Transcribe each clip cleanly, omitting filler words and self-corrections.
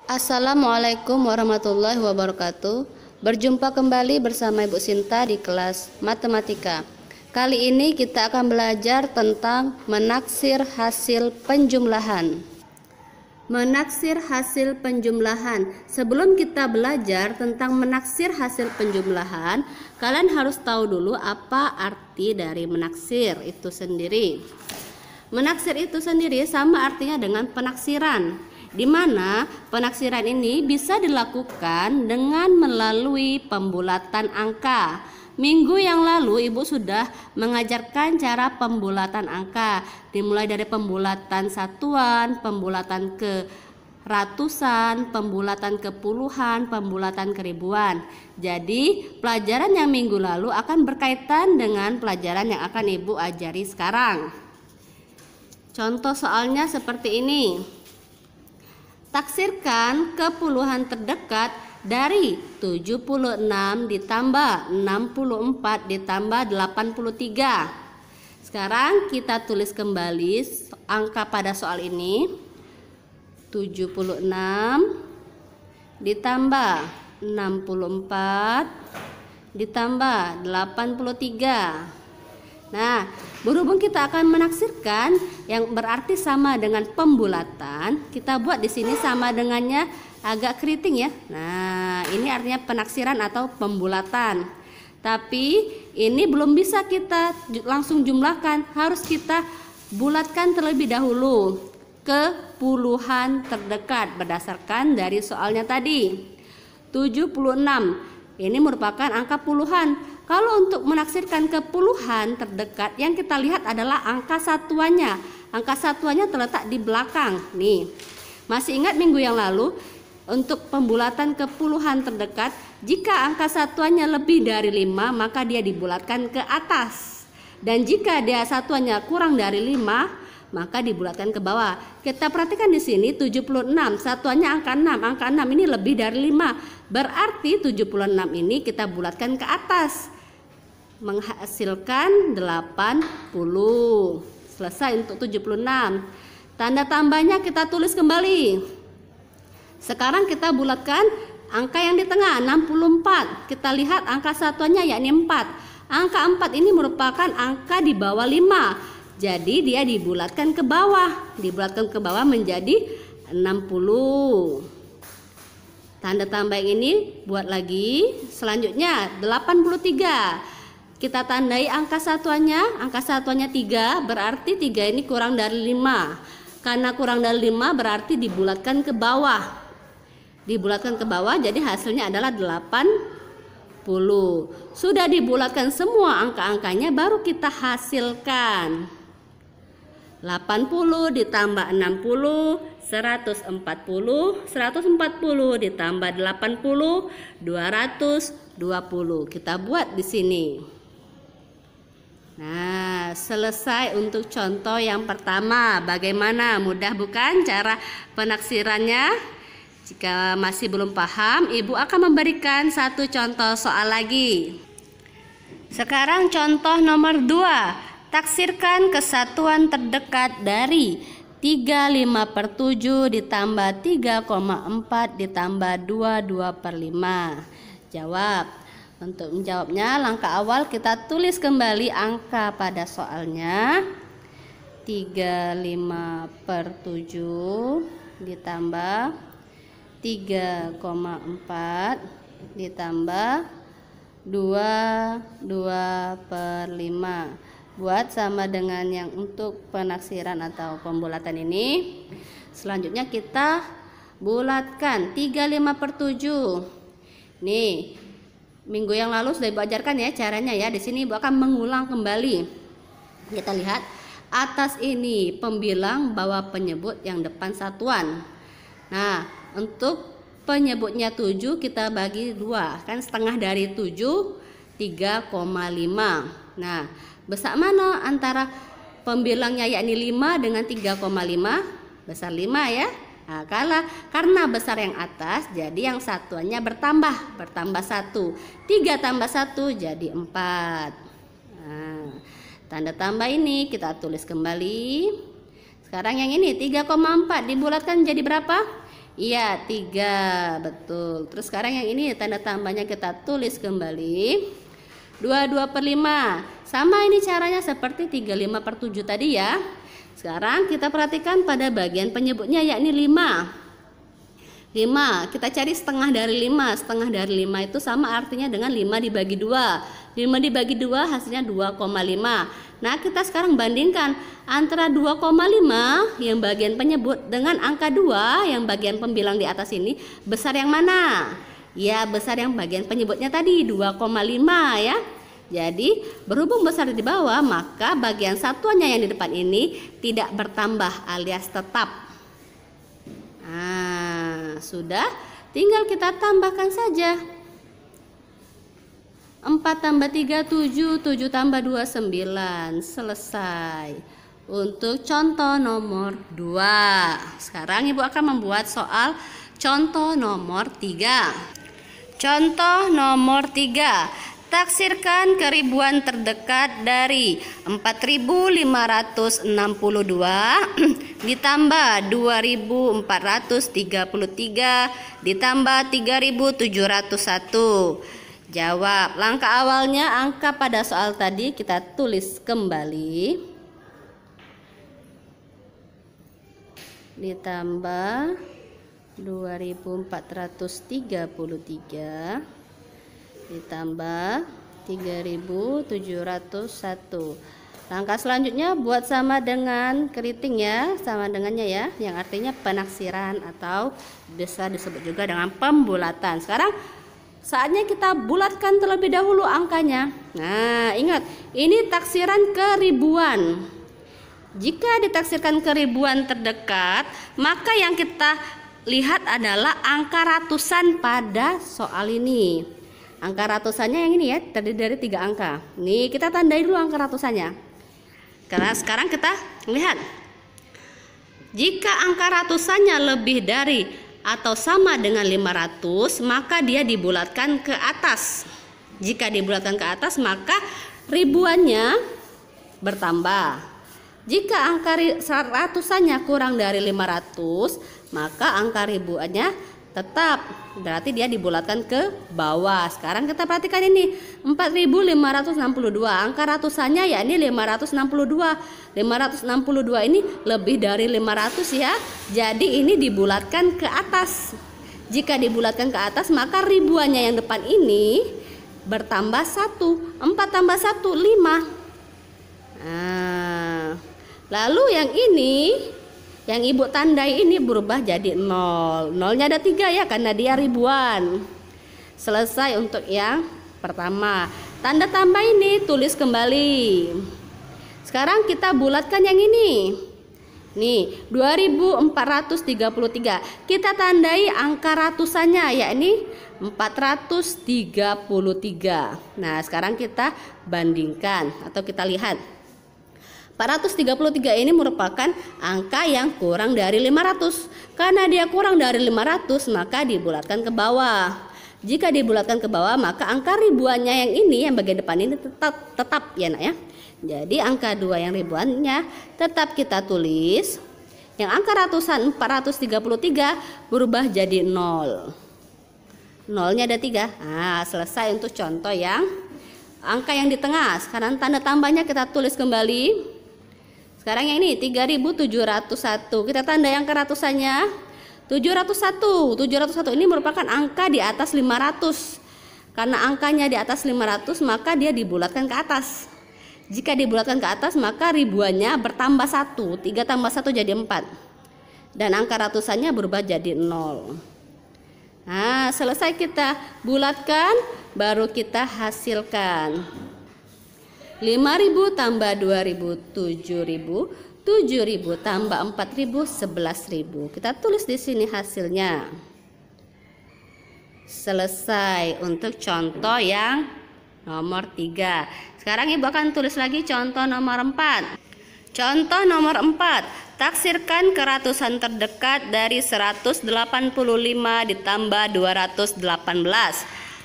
Assalamualaikum warahmatullahi wabarakatuh. Berjumpa kembali bersama Ibu Sinta di kelas matematika. Kali ini kita akan belajar tentang menaksir hasil penjumlahan. Menaksir hasil penjumlahan. Sebelum kita belajar tentang menaksir hasil penjumlahan, kalian harus tahu dulu apa arti dari menaksir itu sendiri. Menaksir itu sendiri sama artinya dengan penaksiran, di mana penaksiran ini bisa dilakukan dengan melalui pembulatan angka. Minggu yang lalu Ibu sudah mengajarkan cara pembulatan angka, dimulai dari pembulatan satuan, pembulatan ke ratusan, pembulatan ke puluhan, pembulatan ke ribuan. Jadi pelajaran yang minggu lalu akan berkaitan dengan pelajaran yang akan Ibu ajari sekarang. Contoh soalnya seperti ini. Taksirkan ke puluhan terdekat dari 76 ditambah 64 ditambah 83. Sekarang kita tulis kembali angka pada soal ini. 76 ditambah 64 ditambah 83. Nah, berhubung kita akan menaksirkan yang berarti sama dengan pembulatan, kita buat di sini sama dengannya agak keriting ya. Nah, ini artinya penaksiran atau pembulatan. Tapi ini belum bisa kita langsung jumlahkan, harus kita bulatkan terlebih dahulu ke puluhan terdekat berdasarkan dari soalnya tadi. 76 ini merupakan angka puluhan. Kalau untuk menaksirkan ke puluhan terdekat, yang kita lihat adalah angka satuannya. Angka satuannya terletak di belakang. Nih, masih ingat minggu yang lalu untuk pembulatan ke puluhan terdekat, jika angka satuannya lebih dari 5, maka dia dibulatkan ke atas. Dan jika dia satuannya kurang dari 5, maka dibulatkan ke bawah. Kita perhatikan di sini 76, satuannya angka 6. Angka 6 ini lebih dari 5. Berarti 76 ini kita bulatkan ke atas, menghasilkan 80. Selesai untuk 76. Tanda tambahnya kita tulis kembali. Sekarang kita bulatkan angka yang di tengah 64. Kita lihat angka satuannya yakni 4. Angka 4 ini merupakan angka di bawah 5. Jadi dia dibulatkan ke bawah. Dibulatkan ke bawah menjadi 60. Tanda tambah ini buat lagi. Selanjutnya 83. Kita tandai angka satuannya 3, berarti 3 ini kurang dari 5. Karena kurang dari 5 berarti dibulatkan ke bawah. Dibulatkan ke bawah jadi hasilnya adalah 80. Sudah dibulatkan semua angka-angkanya baru kita hasilkan. 80 ditambah 60, 140. 140 ditambah 80, 220. Kita buat di sini. Nah, selesai untuk contoh yang pertama. Bagaimana? Mudah bukan cara penaksirannya? Jika masih belum paham, Ibu akan memberikan satu contoh soal lagi. Sekarang contoh nomor 2. Taksirkan kesatuan terdekat dari 35/7 ditambah 3,4 ditambah 22/5. Jawab. Untuk menjawabnya, langkah awal kita tulis kembali angka pada soalnya. 35/7 ditambah 3,4 ditambah 22/5. Buat sama dengan yang untuk penaksiran atau pembulatan ini. Selanjutnya kita bulatkan 35/7. Nih, minggu yang lalu sudah Ibu ajarkan ya caranya ya. Di sini Ibu akan mengulang kembali. Kita lihat atas ini pembilang, bawah penyebut, yang depan satuan. Nah, untuk penyebutnya 7 kita bagi 2. Kan setengah dari 7, 3,5. Nah, besar mana antara pembilangnya yakni 5 dengan 3,5? Besar 5 ya. Nah, karena besar yang atas, jadi yang satuannya bertambah 1. 3 tambah 1 jadi 4. Nah, tanda tambah ini kita tulis kembali. Sekarang yang ini 3,4 dibulatkan jadi berapa? Iya, 3, betul. Terus sekarang yang ini tanda tambahnya kita tulis kembali. 22/5. Sama ini caranya seperti 35/7 tadi ya. Sekarang kita perhatikan pada bagian penyebutnya yakni 5. 5, kita cari setengah dari 5. Setengah dari 5 itu sama artinya dengan 5 dibagi 2. 5 dibagi 2 hasilnya 2,5. Nah, kita sekarang bandingkan antara 2,5 yang bagian penyebut dengan angka 2 yang bagian pembilang di atas ini, besar yang mana? Ya, besar yang bagian penyebutnya tadi, 2,5 ya. Jadi, berhubung besar di bawah, maka bagian satuannya yang di depan ini tidak bertambah alias tetap. Nah, sudah, tinggal kita tambahkan saja. 4 tambah 3, 7, 7 tambah 2, 9. Selesai. Untuk contoh nomor 2. Sekarang Ibu akan membuat soal contoh nomor 3. Contoh nomor 3. Taksirkan keribuan terdekat dari 4.562 ditambah 2.433 ditambah 3.701. Jawab. Langkah awalnya angka pada soal tadi kita tulis kembali. Ditambah 2.433 ditambah 3.701. Langkah selanjutnya buat sama dengan keriting ya, sama dengannya ya, yang artinya penaksiran atau bisa disebut juga dengan pembulatan. Sekarang saatnya kita bulatkan terlebih dahulu angkanya. Nah, ingat, ini taksiran keribuan. Jika ditaksirkan keribuan terdekat, maka yang kita lihat adalah angka ratusan pada soal ini. Angka ratusannya yang ini ya, terdiri dari 3 angka. Nih, kita tandai dulu angka ratusannya. Karena sekarang kita lihat, jika angka ratusannya lebih dari atau sama dengan 500, maka dia dibulatkan ke atas. Jika dibulatkan ke atas, maka ribuannya bertambah. Jika angka ratusannya kurang dari 500, maka angka ribuannya tetap, berarti dia dibulatkan ke bawah. Sekarang kita perhatikan ini 4.562, angka ratusannya yakni 562. 562 ini lebih dari 500 ya. Jadi ini dibulatkan ke atas. Jika dibulatkan ke atas, maka ribuannya yang depan ini bertambah 1. 4 tambah 1, 5. Nah, lalu yang ini, yang Ibu tandai ini berubah jadi 0. Nolnya ada 3 ya, karena dia ribuan. Selesai untuk yang pertama. Tanda tambah ini tulis kembali. Sekarang kita bulatkan yang ini. Nih, 2.433. Kita tandai angka ratusannya, yakni 433. Nah, sekarang kita bandingkan atau kita lihat. 433 ini merupakan angka yang kurang dari 500. Karena dia kurang dari 500, maka dibulatkan ke bawah. Jika dibulatkan ke bawah, maka angka ribuannya yang ini, yang bagian depan ini tetap ya nak ya. Jadi angka 2 yang ribuannya tetap kita tulis. Yang angka ratusan 433 berubah jadi 0. Nolnya ada 3. Nah, selesai untuk contoh yang angka yang di tengah. Sekarang tanda tambahnya kita tulis kembali. Sekarang yang ini 3.701. Kita tandai angka ratusannya 701. 701 ini merupakan angka di atas 500. Karena angkanya di atas 500, maka dia dibulatkan ke atas. Jika dibulatkan ke atas, maka ribuannya bertambah 1. 3 tambah 1 jadi 4. Dan angka ratusannya berubah jadi 0. Nah, selesai kita bulatkan, baru kita hasilkan. 5.000 tambah 2.000, 7.000, 7.000 tambah 4.000, 11.000. Kita tulis di sini hasilnya. Selesai untuk contoh yang nomor 3. Sekarang Ibu akan tulis lagi contoh nomor 4. Contoh nomor 4. Taksirkan keratusan terdekat dari 185 ditambah 218.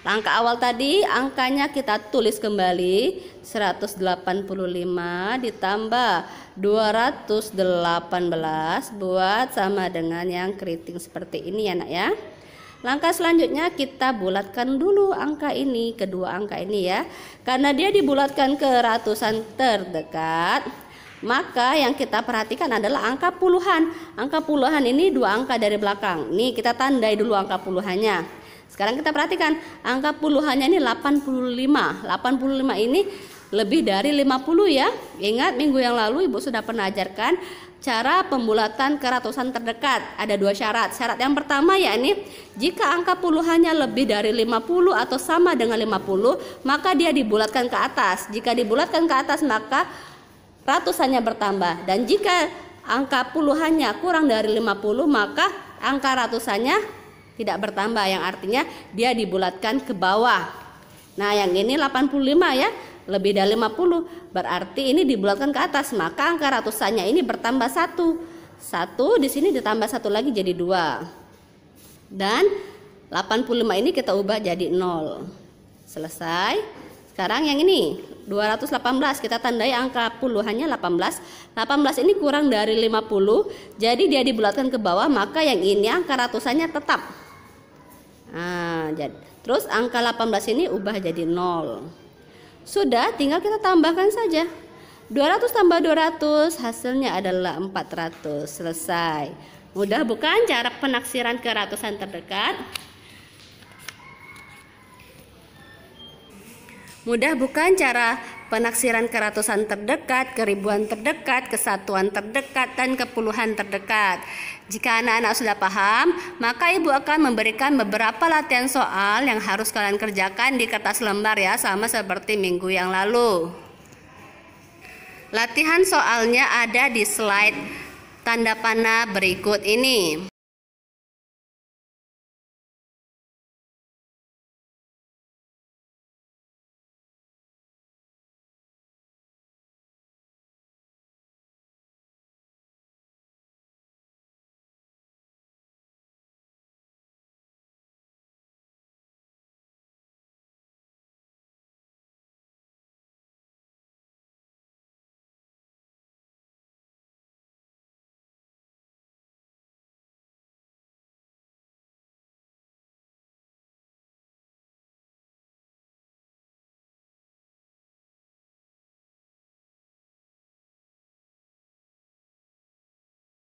Langkah awal tadi angkanya kita tulis kembali 185 ditambah 218 buat sama dengan yang keriting seperti ini ya nak ya. Langkah selanjutnya kita bulatkan dulu angka ini, kedua angka ini ya. Karena dia dibulatkan ke ratusan terdekat, maka yang kita perhatikan adalah angka puluhan. Angka puluhan ini dua angka dari belakang. Nih kita tandai dulu angka puluhannya. Sekarang kita perhatikan angka puluhannya ini 85. 85 ini lebih dari 50 ya. Ingat minggu yang lalu Ibu sudah pernah ajarkan cara pembulatan ke ratusan terdekat. Ada dua syarat. Syarat yang pertama yakni jika angka puluhannya lebih dari 50 atau sama dengan 50, maka dia dibulatkan ke atas. Jika dibulatkan ke atas maka ratusannya bertambah. Dan jika angka puluhannya kurang dari 50, maka angka ratusannya tidak bertambah, yang artinya dia dibulatkan ke bawah. Nah yang ini 85 ya, lebih dari 50, berarti ini dibulatkan ke atas, maka angka ratusannya ini bertambah 1 di sini ditambah 1 lagi jadi 2, dan 85 ini kita ubah jadi 0. Selesai. Sekarang yang ini 218 kita tandai angka puluhannya 18. 18 ini kurang dari 50, jadi dia dibulatkan ke bawah, maka yang ini angka ratusannya tetap. Nah, terus angka 18 ini ubah jadi 0. Sudah, tinggal kita tambahkan saja. 200 tambah 200 hasilnya adalah 400. Selesai. Mudah bukan cara penaksiran ke ratusan terdekat? Mudah bukan cara penaksiran ke ratusan terdekat, ke ribuan terdekat, ke satuan terdekat, dan ke puluhan terdekat? Jika anak-anak sudah paham, maka Ibu akan memberikan beberapa latihan soal yang harus kalian kerjakan di kertas lembar ya, sama seperti minggu yang lalu. Latihan soalnya ada di slide tanda panah berikut ini.